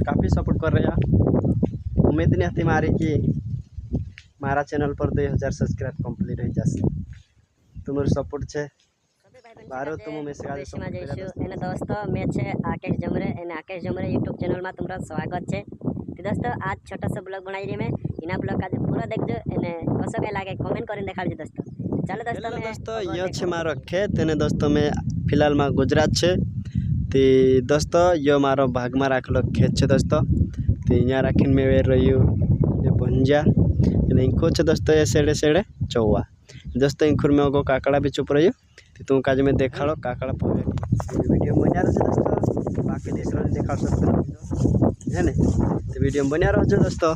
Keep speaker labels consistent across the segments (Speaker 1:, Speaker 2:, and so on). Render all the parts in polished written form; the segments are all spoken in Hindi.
Speaker 1: काफ़ी सपोर्ट कर रहे हैं। उम्मीद नहीं थी मारी कि मारा चैनल पर 2000 सब्सक्राइब कंप्लीट हो जाए। तुम्हारे सपोर्ट छे बारो तुम में से आज सपोर्ट કર્યા
Speaker 2: એને દોસ્તો મેં છે આકેશ જમરે એને આકેશ જમરે YouTube ચેનલ માં તમારું સ્વાગત છે। તો દોસ્તો आज छोटा सा ब्लॉग बनाई रही मैं इना ब्लॉग आज पूरा देखજો અને कसो કે લાગે कमेंट કરીને દેખાડજો દોસ્તો। ચાલો દોસ્તો
Speaker 1: હેલો દોસ્તો ય છે મારો ખેત અને દોસ્તો મેં फिलहाल में गुजरात છે તે દોસ્તો યો મારો ભાગમાં રાખેલો ખેત છે દોસ્તો તે અહીંયા રાખીને મેં વેર રહ્યું એ ભંજા અને ઇંખો છે દોસ્તો એ સેડે સેડે ચૌવા दोस्तों इंखुर में गो काकड़ा भी चुप रही तो तुम काज में देखाड़ो काकड़ा पवे वीडियो बना रहे दोस्तों बाकी दूसरा देखा सकते है ने तो वीडियो बना रहो दोस्तों।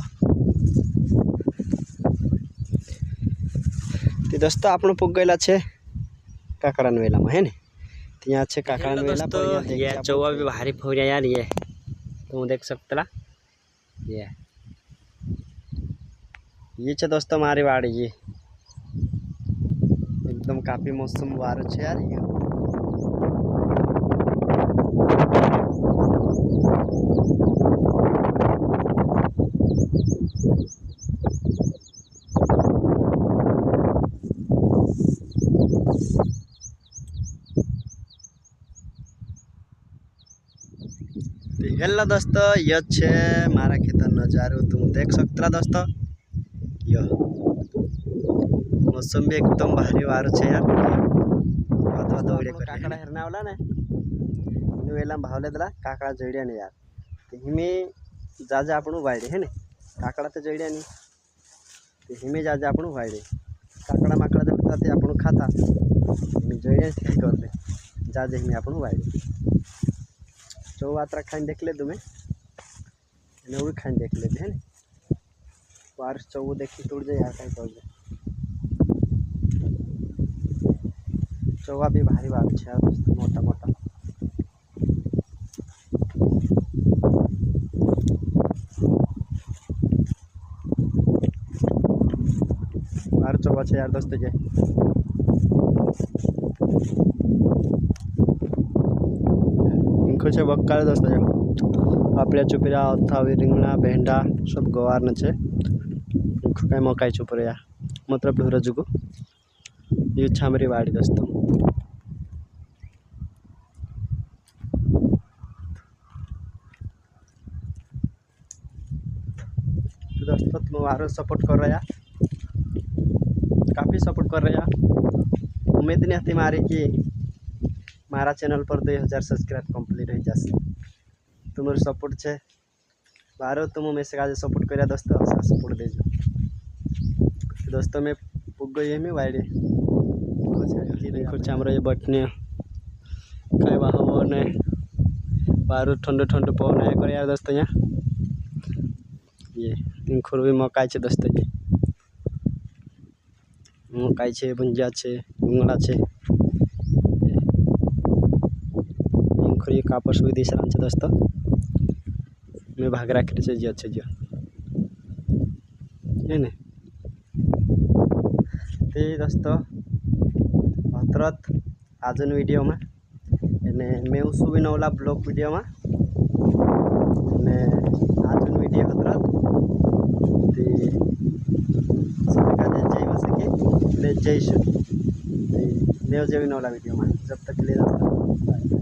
Speaker 1: तो दोस्तों आपनो पुग गएला छे काकड़ा वेला में है ने तो यहाँ छे काकड़ा वेला पर ये चौवा भी भारी फोड़िया यार ये तुम देख सकते ये छे दोस्तों मारी वाड़ी ये एकदम काफी मौसम वारो छे यार ये हेलो दोस्तों ये छे मारा खेतर नजारो तुम देख सकता दोस्तों यो मौसम भी एकदम भारी वारो छे यार दौड़े काकड़ा हेरना वाला ने वेला भावले दला काकड़ा जड़िया ने यार तो हिमे जाजा आपणु वायडे है ने काकड़ा तो जड़िया नहीं तो हिमे जाजा आपणु वायडे काकड़ा माकड़ा जड़ता ते आपणु खाता हिमे जड़िया से कर दे जाजे हिमे आपणु वायडे चौवात्रा खाई देख ले तुम्हें नवड़ी खाई देख ले है बारिश चौव देखी तोड़ जाए यार कहीं कर दे चौवा भी भारी बात है मोटा मोटा बार चौवा है यार दोस्तों जे इनको छे बक्का दोस्तों जो आपल्या चुपरिया अथावी રીંગણા भेंडा सब गवार न छे इनको कई मकाई चुपरिया मतलब ढोरा जुगो ये छामरी वाड़ी दोस्तों। तो दोस्तों तुम वारो सपोर्ट कर रहा काफ़ी सपोर्ट कर रहा उम्मीद नहीं थी मारी कि मारा चैनल पर 2000 सब्सक्राइब कंप्लीट हो जाए। तुम्हारे सपोर्ट छे बारो तुम में से आज सपोर्ट कर दोस्तों सपोर्ट देजो। तो दोस्तों मैं पुग गई में वायडे कुछ हमारा ये बटने कई बाहर ने बारू ठंडो ठंडो पवन आया कर यार दोस्तों यहाँ ये इंखुर भी मकाई छे दोस्तों ये मकाई छे भंजा छे डूंगड़ा छे इंखुर ये कापर सुई दिस रहा है दोस्तों मैं भाग राखी छे जी अच्छे जो है ने ते दोस्तों हतरत आजन वीडियो में एने मैं सुबह नवला ब्लॉग वीडियो में ने आजन वीडियो हतरत ते सबका जय वसके ले जय शु ते नेव जेवी नवला वीडियो में जब तक ले दोस्तों।